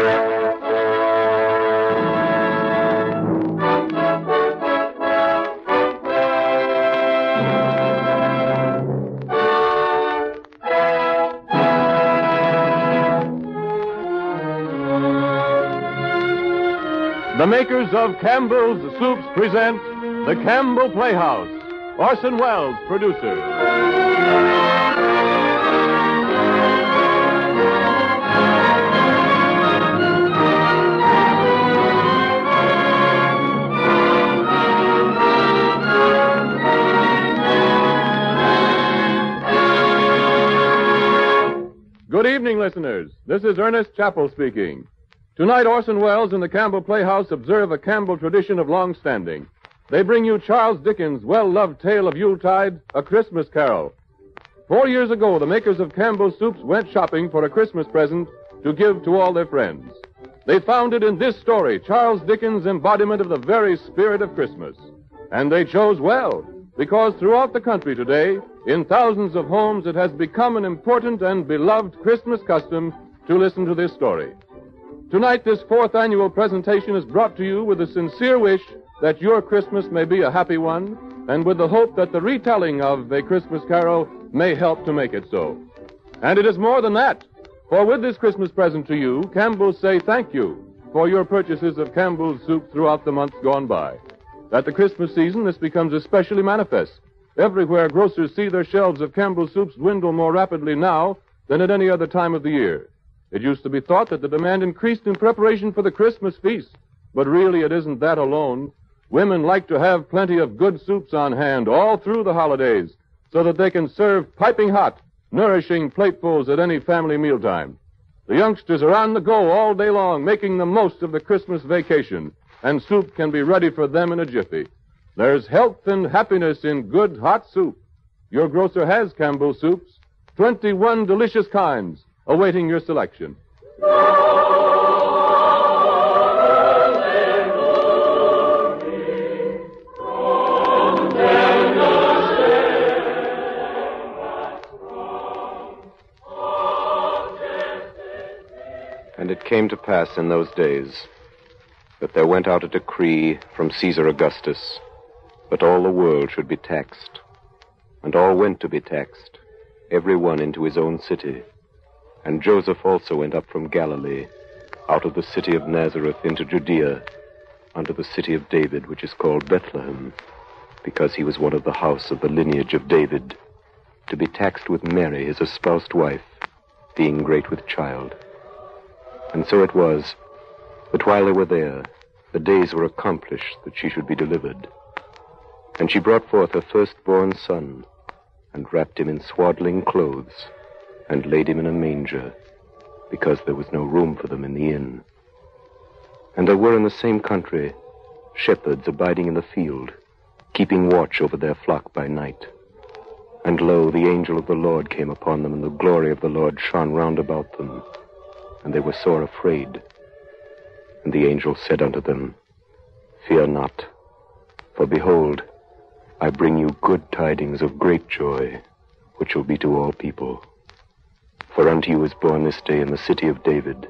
The makers of Campbell's Soups present the Campbell Playhouse. Orson Welles, producer. Good evening, listeners. This is Ernest Chappell speaking. Tonight, Orson Welles and the Campbell Playhouse observe a Campbell tradition of long standing. They bring you Charles Dickens' well-loved tale of Yuletide, A Christmas Carol. 4 years ago, the makers of Campbell's Soups went shopping for a Christmas present to give to all their friends. They found it in this story, Charles Dickens' embodiment of the very spirit of Christmas. And they chose well, because throughout the country today, in thousands of homes, it has become an important and beloved Christmas custom to listen to this story. Tonight, this fourth annual presentation is brought to you with the sincere wish that your Christmas may be a happy one, and with the hope that the retelling of A Christmas Carol may help to make it so. And it is more than that, for with this Christmas present to you, Campbell's say thank you for your purchases of Campbell's soup throughout the months gone by. At the Christmas season, this becomes especially manifest. Everywhere, grocers see their shelves of Campbell's soups dwindle more rapidly now than at any other time of the year. It used to be thought that the demand increased in preparation for the Christmas feast, but really it isn't that alone. Women like to have plenty of good soups on hand all through the holidays so that they can serve piping hot, nourishing platefuls at any family mealtime. The youngsters are on the go all day long, making the most of the Christmas vacation, and soup can be ready for them in a jiffy. There's health and happiness in good hot soup. Your grocer has Campbell's soups, 21 delicious kinds, awaiting your selection. And it came to pass in those days that there went out a decree from Caesar Augustus that all the world should be taxed. And all went to be taxed, every one into his own city. And Joseph also went up from Galilee, out of the city of Nazareth into Judea, unto the city of David, which is called Bethlehem, because he was one of the house of the lineage of David, to be taxed with Mary, his espoused wife, being great with child. And so it was, that while they were there, the days were accomplished that she should be delivered. And she brought forth her firstborn son, and wrapped him in swaddling clothes, and laid him in a manger, because there was no room for them in the inn. And there were in the same country shepherds abiding in the field, keeping watch over their flock by night. And lo, the angel of the Lord came upon them, and the glory of the Lord shone round about them, and they were sore afraid. And the angel said unto them, Fear not, for behold, I bring you good tidings of great joy, which will be to all people. For unto you is born this day in the city of David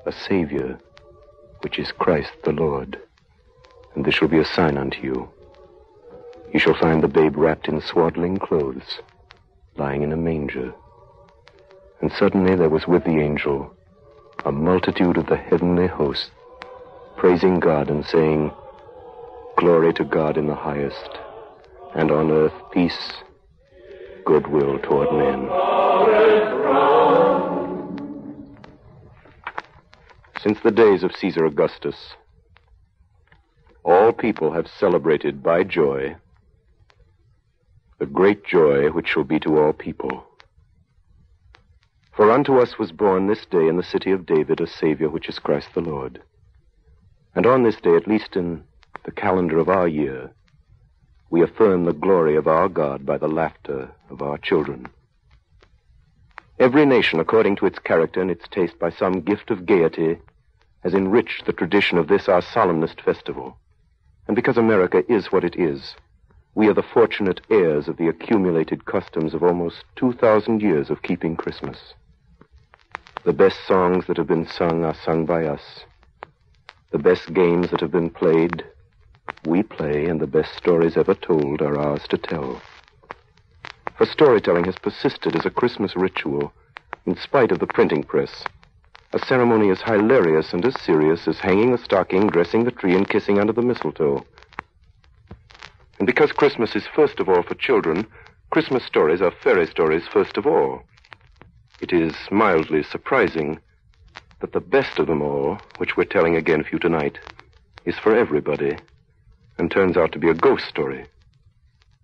a Savior, which is Christ the Lord. And this shall be a sign unto you. You shall find the babe wrapped in swaddling clothes, lying in a manger. And suddenly there was with the angel a multitude of the heavenly host, praising God and saying, Glory to God in the highest, and on earth peace, goodwill toward men. Since the days of Caesar Augustus, all people have celebrated by joy the great joy which shall be to all people. For unto us was born this day in the city of David a Savior, which is Christ the Lord. And on this day, at least in the calendar of our year, we affirm the glory of our God by the laughter of our children. Every nation, according to its character and its taste, by some gift of gaiety, has enriched the tradition of this our solemnest festival. And because America is what it is, we are the fortunate heirs of the accumulated customs of almost 2,000 years of keeping Christmas. The best songs that have been sung are sung by us. The best games that have been played, we play, and the best stories ever told are ours to tell. For storytelling has persisted as a Christmas ritual, in spite of the printing press. A ceremony as hilarious and as serious as hanging the stocking, dressing the tree, and kissing under the mistletoe. And because Christmas is first of all for children, Christmas stories are fairy stories first of all. It is mildly surprising that the best of them all, which we're telling again for you tonight, is for everybody, and turns out to be a ghost story.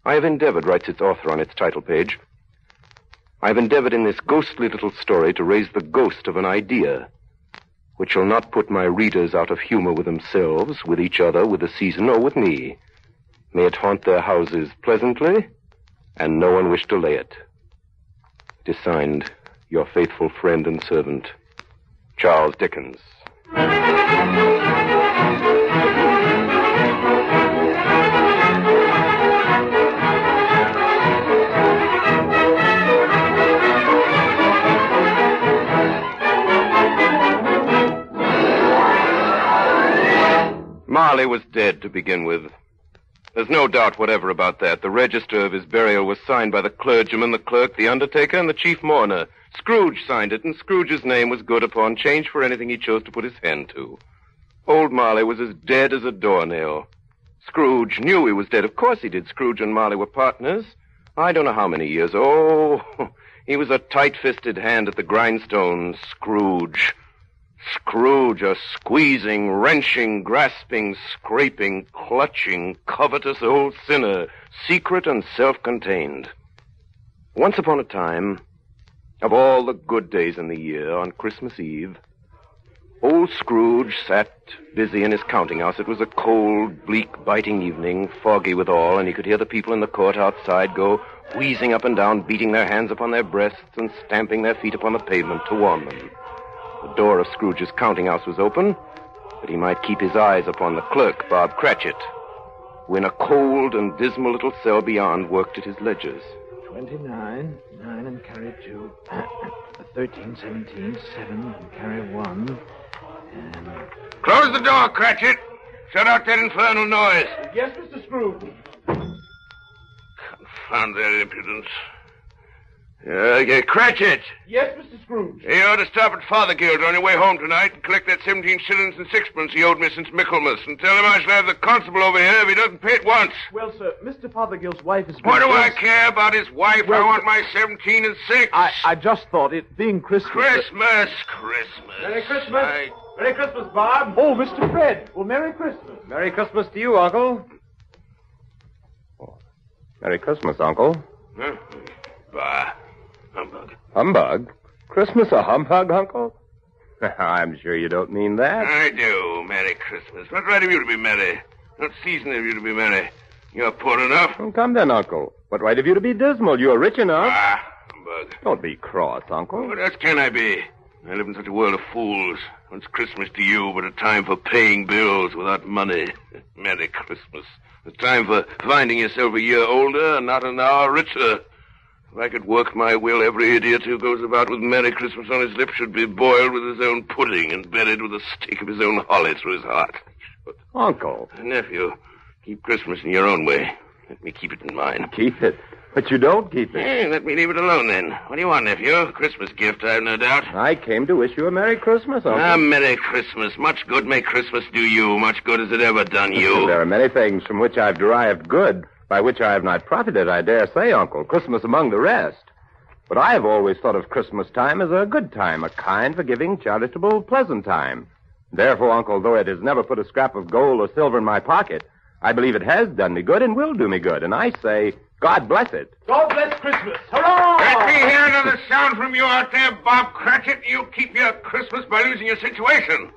I have endeavored, writes its author on its title page, I have endeavored in this ghostly little story to raise the ghost of an idea, which shall not put my readers out of humor with themselves, with each other, with the season, or with me. May it haunt their houses pleasantly, and no one wish to lay it. It is signed, your faithful friend and servant, Charles Dickens. Marley was dead to begin with. There's no doubt whatever about that. The register of his burial was signed by the clergyman, the clerk, the undertaker, and the chief mourner. Scrooge signed it, and Scrooge's name was good upon change for anything he chose to put his hand to. Old Marley was as dead as a doornail. Scrooge knew he was dead. Of course he did. Scrooge and Marley were partners. I don't know how many years. Oh, he was a tight-fisted hand at the grindstone. Scrooge. Scrooge, a squeezing, wrenching, grasping, scraping, clutching, covetous old sinner, secret and self-contained. Once upon a time, of all the good days in the year, on Christmas Eve, old Scrooge sat busy in his counting house. It was a cold, bleak, biting evening, foggy withal, and he could hear the people in the court outside go wheezing up and down, beating their hands upon their breasts and stamping their feet upon the pavement to warm them. The door of Scrooge's counting house was open, that he might keep his eyes upon the clerk, Bob Cratchit, who in a cold and dismal little cell beyond worked at his ledgers. 29, 9 and carry 2, 13, 17, 7 and carry 1, and... Close the door, Cratchit. Shut out that infernal noise. Yes, Mr. Scrooge. Confound their impudence. Cratchit! Yes, Mr. Scrooge. You ought to stop at Fothergill's on your way home tonight and collect that 17 shillings and sixpence he owed me since Michaelmas, and tell him I shall have the constable over here if he doesn't pay it once. Well, sir, Mr. Fothergill's wife is... What do I care about his wife? Well, I want my 17 and 6. I just thought, it being Christmas... Christmas! Merry Christmas! Merry Christmas, Bob! Oh, Mr. Fred! Well, Merry Christmas! Merry Christmas to you, Uncle. Oh, Merry Christmas, Uncle. Huh? Bah. Humbug. Humbug? Christmas a humbug, Uncle? I'm sure you don't mean that. I do. Merry Christmas. What right have you to be merry? What season have you to be merry? You're poor enough. Well, come then, Uncle. What right have you to be dismal? You're rich enough. Ah, humbug. Don't be cross, Uncle. What else can I be? I live in such a world of fools. What's Christmas to you but a time for paying bills without money? Merry Christmas. A time for finding yourself a year older and not an hour richer. If I could work my will, every idiot who goes about with Merry Christmas on his lips should be boiled with his own pudding and buried with a stake of his own holly through his heart. But, Uncle. Nephew, keep Christmas in your own way. Let me keep it in mine. Keep it? But you don't keep it. Hey, let me leave it alone, then. What do you want, nephew? A Christmas gift, I have no doubt. I came to wish you a Merry Christmas, Uncle. Ah, Merry Christmas. Much good may Christmas do you. Much good has it ever done you. There are many things from which I've derived good, by which I have not profited, I dare say, Uncle. Christmas among the rest. But I have always thought of Christmas time as a good time, a kind, forgiving, charitable, pleasant time. Therefore, Uncle, though it has never put a scrap of gold or silver in my pocket, I believe it has done me good and will do me good. And I say, God bless it. God bless Christmas. Hurrah! Let me hear another sound from you out there, Bob Cratchit. You keep your Christmas by losing your situation.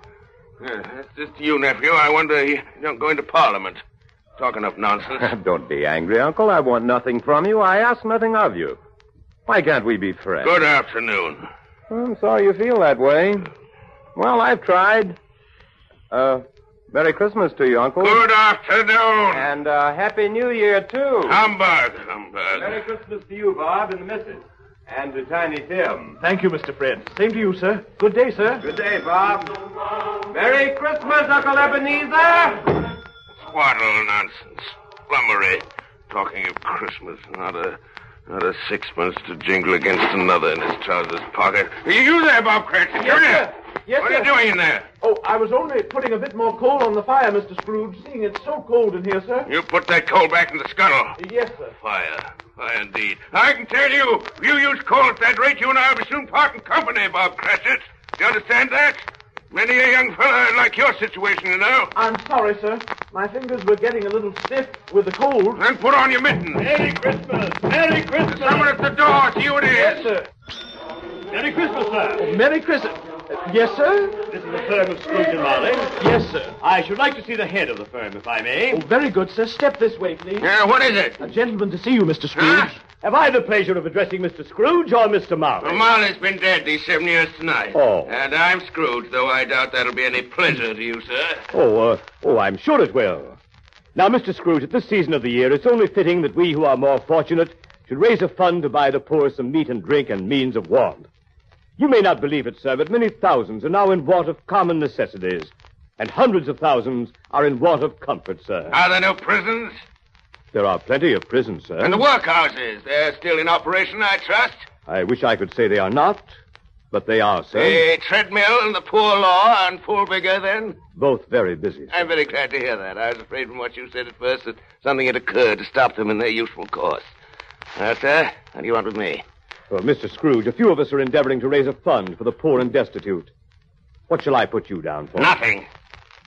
That's just you, nephew. I wonder you don't go into Parliament. Talk enough nonsense. Don't be angry, Uncle. I want nothing from you. I ask nothing of you. Why can't we be friends? Good afternoon. I'm sorry you feel that way. Well, I've tried. Merry Christmas to you, Uncle. Good afternoon. And Happy New Year, too. Humbug. Merry Christmas to you, Bob, and the missus. And to Tiny Tim. Thank you, Mr. Fred. Same to you, sir. Good day, sir. Good day, Bob. Merry Christmas, Uncle Ebenezer. Twaddle nonsense. Flummery. Talking of Christmas, not a sixpence to jingle against another in his trousers pocket. Are you there, Bob Cratchit? Yes, sir. Yes, what sir. are you doing in there? Oh, I was only putting a bit more coal on the fire, Mr. Scrooge, seeing it's so cold in here, sir. You put that coal back in the scuttle. Yes, sir. Fire indeed. I can tell you, if you use coal at that rate, you and I will be soon parting company, Bob Cratchit. Do you understand that? Many a young fellow like your situation, you know. I'm sorry, sir. My fingers were getting a little stiff with the cold. Then put on your mittens. Merry Christmas. Merry Christmas. There's someone at the door. See who it is. Yes, sir. Merry Christmas, sir. Oh, Merry Christmas. Yes, sir? This is the firm of Scrooge and Marley. Yes, sir. I should like to see the head of the firm, if I may. Oh, very good, sir. Step this way, please. Yeah, what is it? A gentleman to see you, Mr. Scrooge. Huh? Have I the pleasure of addressing Mr. Scrooge or Mr. Marley? Well, Marley's been dead these 7 years tonight. Oh. And I'm Scrooge, though I doubt that'll be any pleasure to you, sir. Oh, I'm sure it will. Now, Mr. Scrooge, at this season of the year, it's only fitting that we who are more fortunate should raise a fund to buy the poor some meat and drink and means of warmth. You may not believe it, sir, but many thousands are now in want of common necessities, and hundreds of thousands are in want of comfort, sir. Are there no prisons? There are plenty of prisons, sir. And the workhouses? They're still in operation, I trust? I wish I could say they are not, but they are, sir. The treadmill and the poor law on full vigor, then? Both very busy, sir. I'm very glad to hear that. I was afraid from what you said at first that something had occurred to stop them in their useful course. Now, sir, what do you want with me? Well, Mr. Scrooge, a few of us are endeavoring to raise a fund for the poor and destitute. What shall I put you down for? Nothing.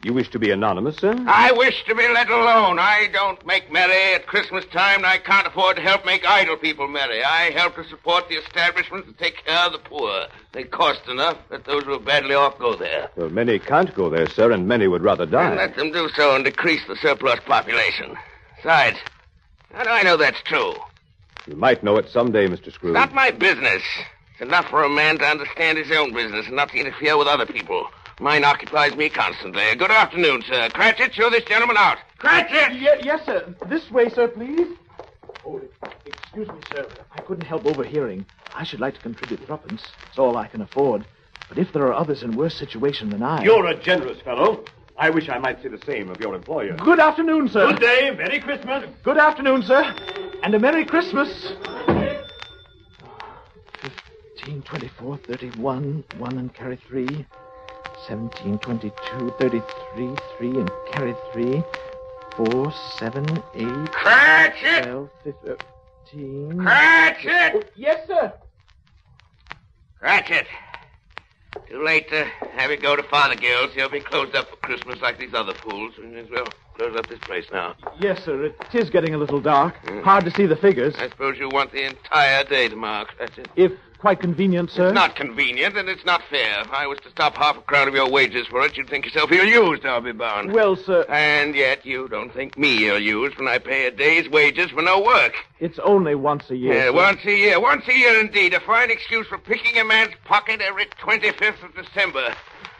You wish to be anonymous, sir? I wish to be let alone. I don't make merry at Christmas time, and I can't afford to help make idle people merry. I help to support the establishments and take care of the poor. They cost enough. Let those who are badly off go there. Well, many can't go there, sir, and many would rather die. And let them do so and decrease the surplus population. Besides, how do I know that's true? You might know it someday, Mr. Scrooge. It's not my business. It's enough for a man to understand his own business and not to interfere with other people. Mine occupies me constantly. Good afternoon, sir. Cratchit, show this gentleman out. Cratchit! Yes, sir. This way, sir, please. Oh, excuse me, sir. I couldn't help overhearing. I should like to contribute threepence. It's all I can afford. But if there are others in worse situation than I... You're a generous fellow. I wish I might say the same of your employer. Good afternoon, sir. Good day. Merry Christmas. Good afternoon, sir. And a Merry Christmas. 15, 24, 31, 1 and carry 3. 17, 22, 33, 3 and carry 3. 4, 7, 8, Cratchit! 12, 15... Cratchit! Oh, yes, sir. Cratchit. Too late to have it go to Fothergill's. He'll be closed up for Christmas like these other fools. We may as well close up this place now. Yes, sir. It is getting a little dark. Hard to see the figures. I suppose you want the entire day tomorrow, Cratchit. If quite convenient, sir. It's not convenient, and it's not fair. If I was to stop half a crown of your wages for it, you'd think yourself ill-used, I'll be bound. Well, sir... And yet you don't think me ill-used when I pay a day's wages for no work. It's only once a year. Yeah, sir. once a year. Once a year, indeed. A fine excuse for picking a man's pocket every 25th of December.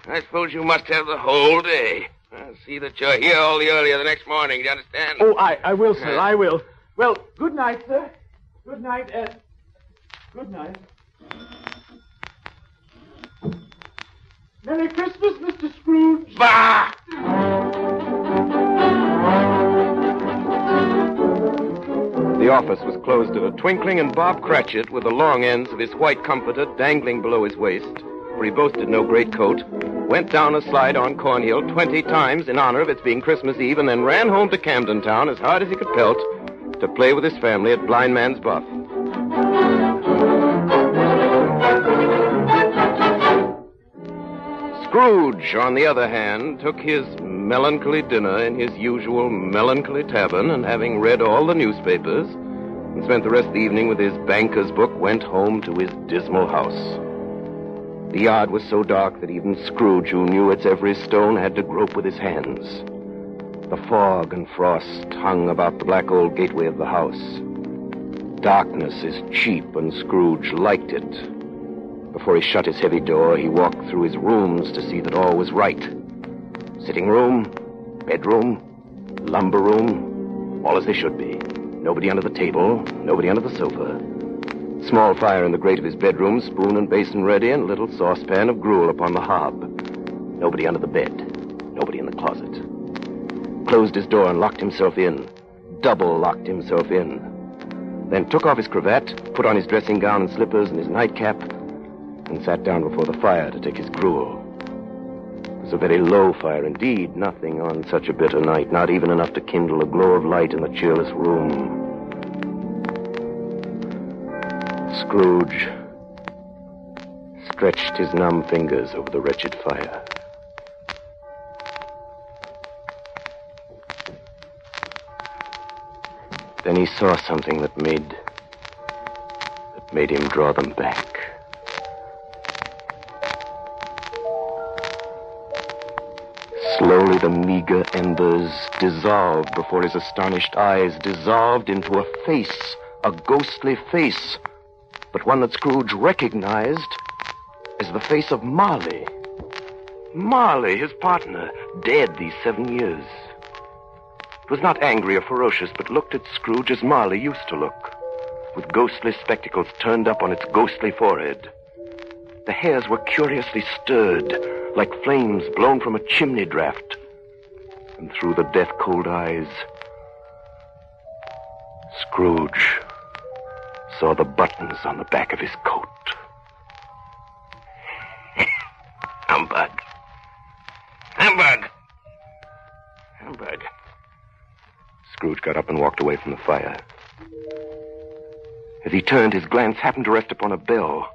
I suppose you must have the whole day. I'll see that you're here all the earlier the next morning. Do you understand? Oh, I will, sir. I will. Well, good night, sir. Good night, good night. Merry Christmas, Mr. Scrooge. Bah! The office was closed in a twinkling, and Bob Cratchit, with the long ends of his white comforter dangling below his waist, for he boasted no great coat, went down a slide on Cornhill 20 times in honor of its being Christmas Eve, and then ran home to Camden Town as hard as he could pelt to play with his family at Blind Man's Buff. Scrooge, on the other hand, took his melancholy dinner in his usual melancholy tavern, and having read all the newspapers and spent the rest of the evening with his banker's book, went home to his dismal house. The yard was so dark that even Scrooge, who knew its every stone, had to grope with his hands. The fog and frost hung about the black old gateway of the house. Darkness is cheap, and Scrooge liked it. Before he shut his heavy door, he walked through his rooms to see that all was right. Sitting room, bedroom, lumber room, all as they should be. Nobody under the table, nobody under the sofa. Small fire in the grate of his bedroom, spoon and basin ready, and a little saucepan of gruel upon the hob. Nobody under the bed. Nobody in the closet. Closed his door and locked himself in. Double locked himself in. Then took off his cravat, put on his dressing gown and slippers and his nightcap, and sat down before the fire to take his gruel. It was a very low fire indeed, nothing on such a bitter night, not even enough to kindle a glow of light in the cheerless room. Scrooge stretched his numb fingers over the wretched fire. Then he saw something that made him draw them back. Slowly the meager embers dissolved before his astonished eyes, dissolved into a face, a ghostly face, but one that Scrooge recognized as the face of Marley. Marley, his partner, dead these 7 years. It was not angry or ferocious, but looked at Scrooge as Marley used to look, with ghostly spectacles turned up on its ghostly forehead. The hairs were curiously stirred, like flames blown from a chimney draft. And through the death-cold eyes, Scrooge saw the buttons on the back of his coat. Humbug. Humbug. Humbug. Scrooge got up and walked away from the fire. As he turned, his glance happened to rest upon a bell,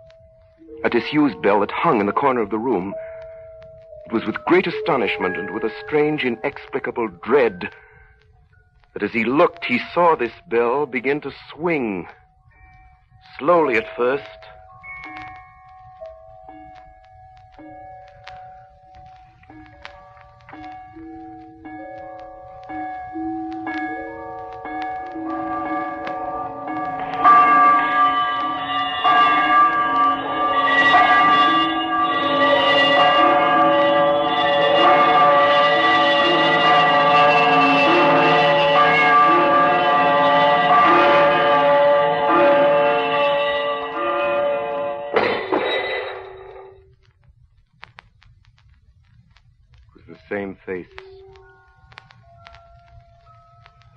a disused bell that hung in the corner of the room. It was with great astonishment and with a strange, inexplicable dread that as he looked, he saw this bell begin to swing. Slowly at first.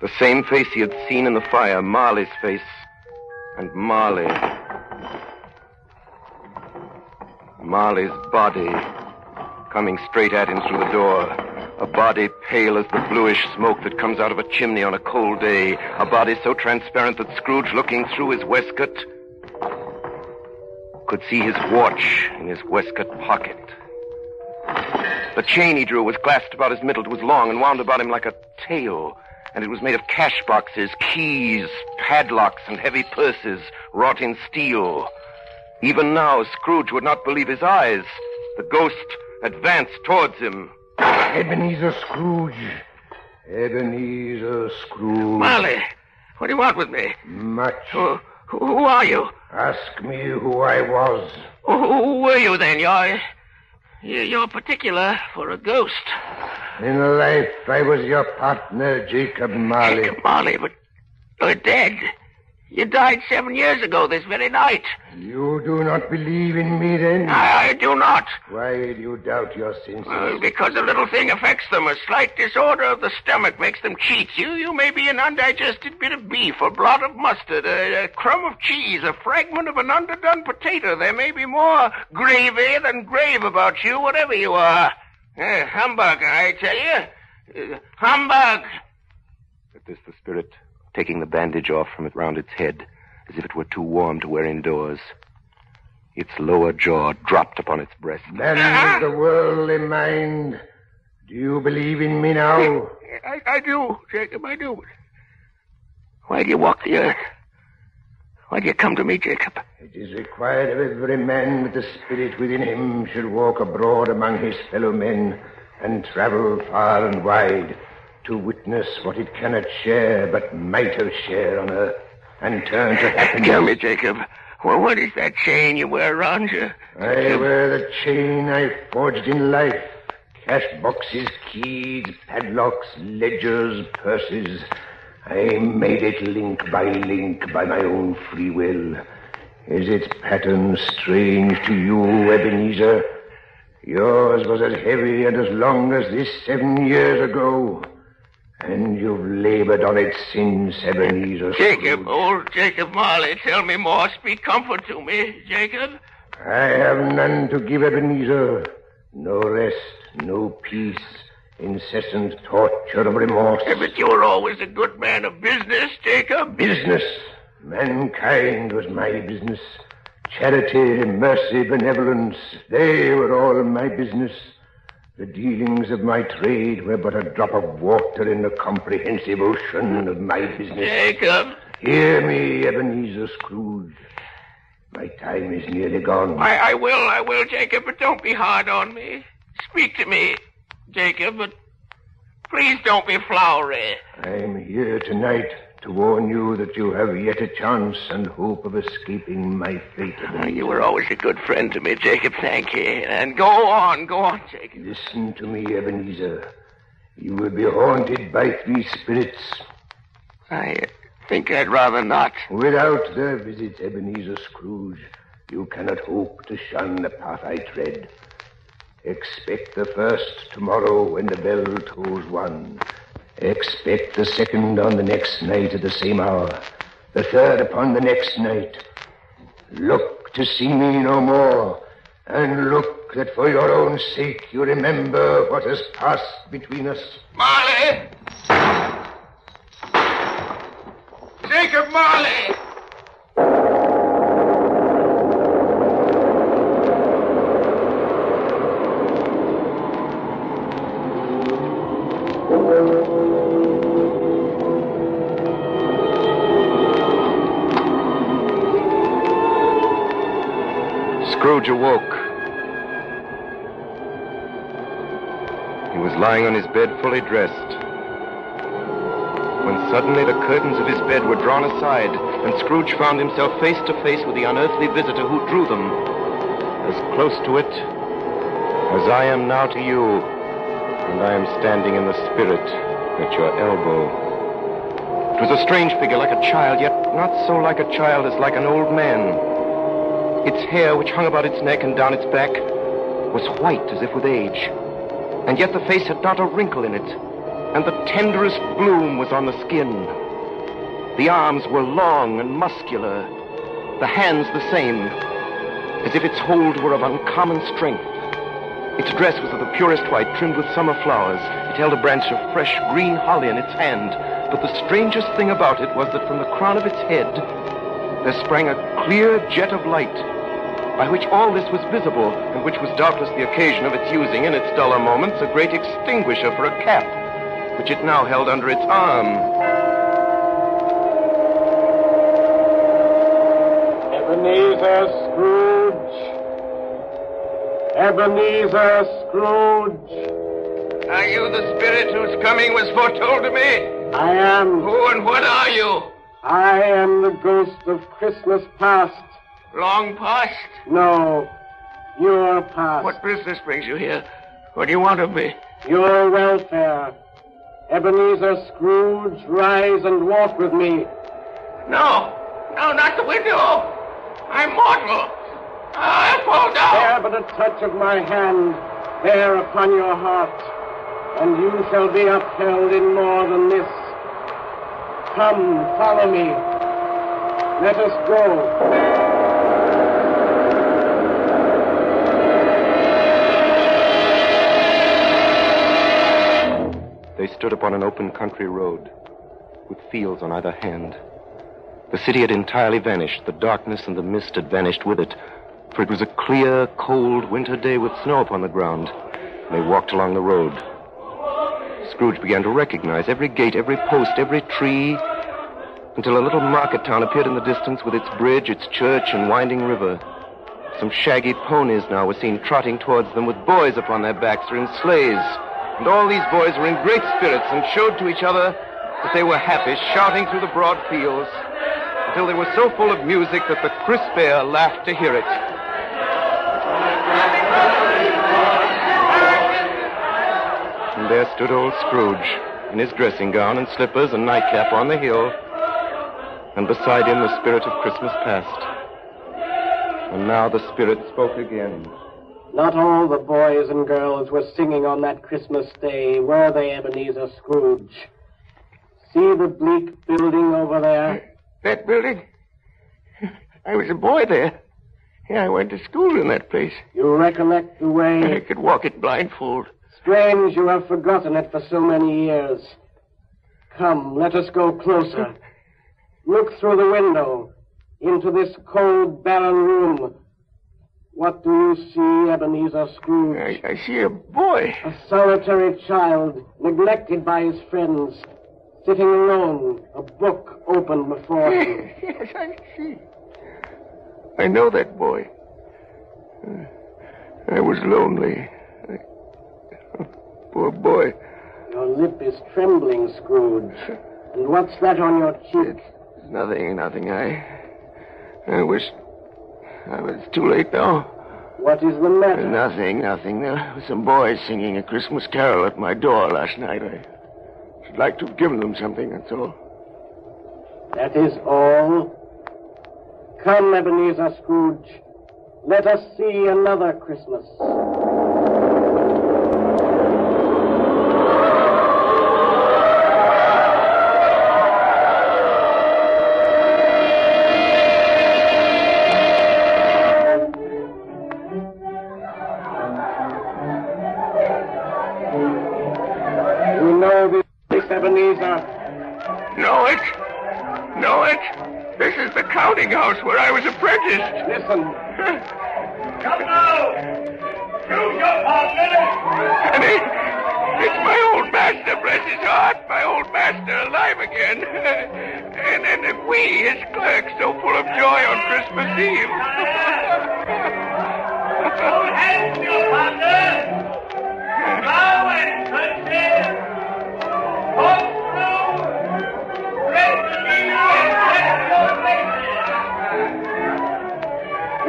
The same face he had seen in the fire, Marley's face. And Marley's body coming straight at him through the door. A body pale as the bluish smoke that comes out of a chimney on a cold day. A body so transparent that Scrooge, looking through his waistcoat, could see his watch in his waistcoat pocket. The chain he drew was clasped about his middle. It was long and wound about him like a tail. And it was made of cash boxes, keys, padlocks, and heavy purses wrought in steel. Even now, Scrooge would not believe his eyes. The ghost advanced towards him. Ebenezer Scrooge. Ebenezer Scrooge. Marley, what do you want with me? Much. Who are you? Ask me who I was. Who were you then? You're particular for a ghost. In life, I was your partner, Jacob Marley. Jacob Marley, but you're dead. You died 7 years ago this very night. You do not believe in me, then? I do not. Why do you doubt your senses? Because a little thing affects them. A slight disorder of the stomach makes them cheats. You may be an undigested bit of beef, a blot of mustard, a crumb of cheese, a fragment of an underdone potato. There may be more gravy than grave about you, whatever you are. Humbug, I tell you. Humbug! At this, the spirit, taking the bandage off from it round its head, as if it were too warm to wear indoors, its lower jaw dropped upon its breast. Then is the worldly mind. Do you believe in me now? I do, Jacob, I do. Why do you walk the earth? Why do you come to me, Jacob? It is required of every man that the spirit within him should walk abroad among his fellow men and travel far and wide to witness what it cannot share but might have shared on earth and turn to happiness. Tell me, Jacob, what is that chain you wear around you? I wear the chain I forged in life. Cash boxes, keys, padlocks, ledgers, purses. I made it link by my own free will. Is its pattern strange to you, Ebenezer? Yours was as heavy and as long as this 7 years ago. And you've labored on it since, Ebenezer. Jacob, old Jacob Marley, tell me more. Speak comfort to me, Jacob. I have none to give, Ebenezer. No rest, no peace, incessant torture of remorse. But you were always a good man of business, Jacob. Business? Mankind was my business. Charity, mercy, benevolence, they were all my business. The dealings of my trade were but a drop of water in the comprehensive ocean of my business. Jacob. Hear me, Ebenezer Scrooge. My time is nearly gone. I will, Jacob, but don't be hard on me. Speak to me, Jacob, but please don't be flowery. I'm here tonight to warn you that you have yet a chance and hope of escaping my fate. You were always a good friend to me, Jacob, thank you. And go on, Jacob. Listen to me, Ebenezer. You will be haunted by 3 spirits. I think I'd rather not. Without their visits, Ebenezer Scrooge, you cannot hope to shun the path I tread. Expect the first tomorrow when the bell tolls 1. Expect the second on the next night at the same hour. The third upon the next night. Look to see me no more. And look that for your own sake you remember what has passed between us. Marley! Jacob Marley! Scrooge awoke. He was lying on his bed fully dressed, when suddenly the curtains of his bed were drawn aside, and Scrooge found himself face to face with the unearthly visitor who drew them, as close to it as I am now to you, and I am standing in the spirit at your elbow. It was a strange figure, like a child, yet not so like a child as like an old man. Its hair, which hung about its neck and down its back, was white as if with age, and yet the face had not a wrinkle in it, and the tenderest bloom was on the skin. The arms were long and muscular, the hands the same, as if its hold were of uncommon strength. Its dress was of the purest white, trimmed with summer flowers. It held a branch of fresh green holly in its hand, but the strangest thing about it was that from the crown of its head there sprang a clear jet of light, by which all this was visible, and which was doubtless the occasion of its using in its duller moments a great extinguisher for a cap, which it now held under its arm. Ebenezer Scrooge. Ebenezer Scrooge. Are you the spirit whose coming was foretold to me? I am. Who and what are you? I am the ghost of Christmas past. Long past? No, your past. What business brings you here? What do you want of me? Your welfare. Ebenezer Scrooge, rise and walk with me. No, not the window. I'm mortal. I'll fall down. Bear but a touch of my hand, there upon your heart, and you shall be upheld in more than this. Come, follow me. Let us go. They stood upon an open country road, with fields on either hand. The city had entirely vanished. The darkness and the mist had vanished with it, for it was a clear, cold winter day with snow upon the ground. They walked along the road. Scrooge began to recognize every gate, every post, every tree, until a little market town appeared in the distance with its bridge, its church, and winding river. Some shaggy ponies now were seen trotting towards them with boys upon their backs or in sleighs. And all these boys were in great spirits and showed to each other that they were happy, shouting through the broad fields until they were so full of music that the crisp air laughed to hear it. And there stood old Scrooge in his dressing gown and slippers and nightcap on the hill, and beside him the spirit of Christmas past. And now the spirit spoke again. Not all the boys and girls were singing on that Christmas day, were they, Ebenezer Scrooge? See the bleak building over there? That building? I was a boy there. Yeah, I went to school in that place. You recollect the I way? could walk it blindfold. Strange you have forgotten it for so many years. Come, let us go closer. Look through the window into this cold, barren room. What do you see, Ebenezer Scrooge? I see a boy. A solitary child, neglected by his friends, sitting alone, a book open before him. Yes, I see. I know that boy. I was lonely. Poor boy. Your lip is trembling, Scrooge. And what's that on your cheek? It's nothing. I wish I was too late now. What is the matter? Nothing. There were some boys singing a Christmas carol at my door last night. I should like to have given them something, that's all. That is all? Come, Ebenezer Scrooge. Let us see another Christmas. You know this place, Ebenezer? Know it? This is the counting house where I was apprenticed. Listen. Come now! Choose your partner! And it's my old master, bless his heart. My old master alive again. and we, his clerks, so full of joy on Christmas Eve. Hold hands, your partner! Bow and curtsy! Walk through! Raise the knee and touch your faces!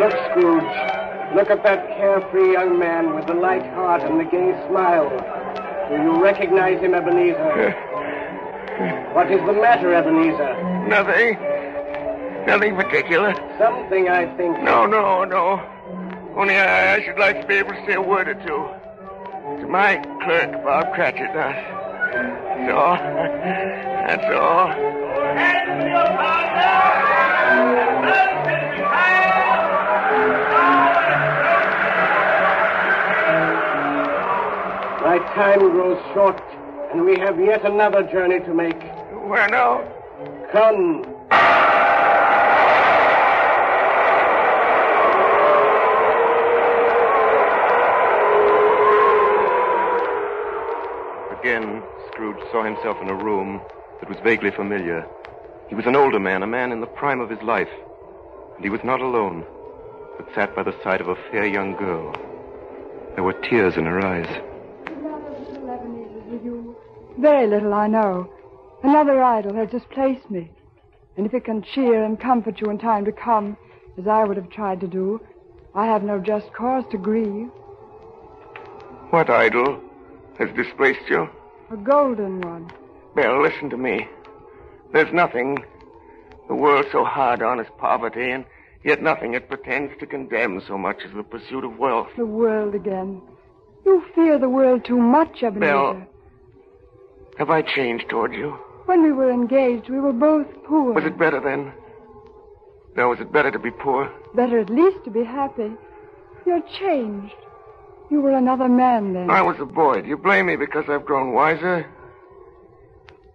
Look, Scrooge. Look at that carefree young man with the light heart and the gay smile. Do you recognize him, Ebenezer? What is the matter, Ebenezer? Nothing particular. Something, I think. No. Only I should like to be able to say a word or two. To my clerk, Bob Cratchit. That's all. That's all. Hands to your partner! Nurse is My time grows short, and we have yet another journey to make. Where now? Come. Again, Scrooge saw himself in a room that was vaguely familiar. He was an older man, a man in the prime of his life. And he was not alone, but sat by the side of a fair young girl. There were tears in her eyes. Little Ebenezer, with you. Very little, I know. Another idol has displaced me. And if it can cheer and comfort you in time to come, as I would have tried to do, I have no just cause to grieve. What idol has displaced you? A golden one. Belle, listen to me. There's nothing the world so hard on as poverty, and yet nothing it pretends to condemn so much as the pursuit of wealth. The world again. You fear the world too much, Ebenezer. Belle, have I changed toward you? When we were engaged, we were both poor. Was it better then? No, was it better to be poor? Better at least to be happy. You're changed. You were another man then. I was a boy. Do you blame me because I've grown wiser?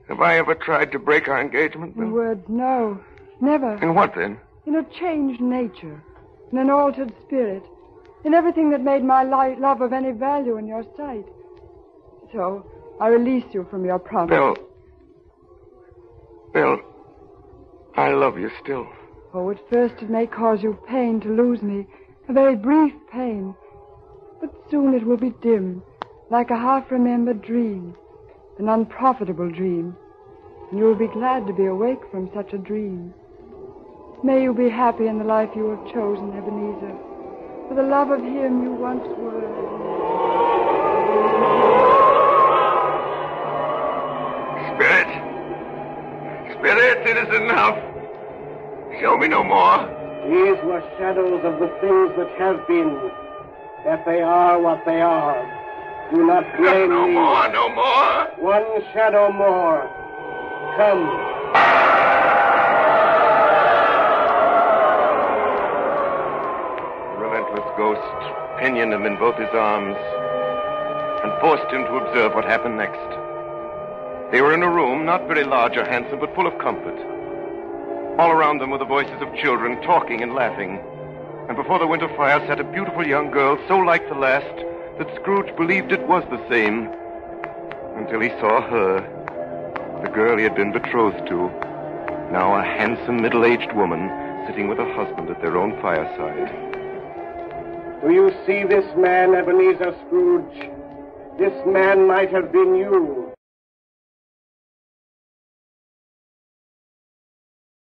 Have I ever tried to break our engagement? In words, no. Never. In what then? In a changed nature. In an altered spirit. In everything that made my love of any value in your sight. So, I release you from your promise. Belle, I love you still. Oh, at first it may cause you pain to lose me. A very brief pain. But soon it will be dim, like a half-remembered dream. An unprofitable dream. And you will be glad to be awake from such a dream. May you be happy in the life you have chosen, Ebenezer. For the love of him you once were. Spirit, it is enough. Show me no more. These were shadows of the things that have been, that they are what they are. Do not blame me. No more. One shadow more. Come. The relentless ghost pinioned him in both his arms and forced him to observe what happened next. They were in a room not very large or handsome, but full of comfort. All around them were the voices of children talking and laughing. And before the winter fire sat a beautiful young girl, so like the last that Scrooge believed it was the same, until he saw her, the girl he had been betrothed to, now a handsome middle-aged woman sitting with her husband at their own fireside. Do you see this man, Ebenezer Scrooge? This man might have been you.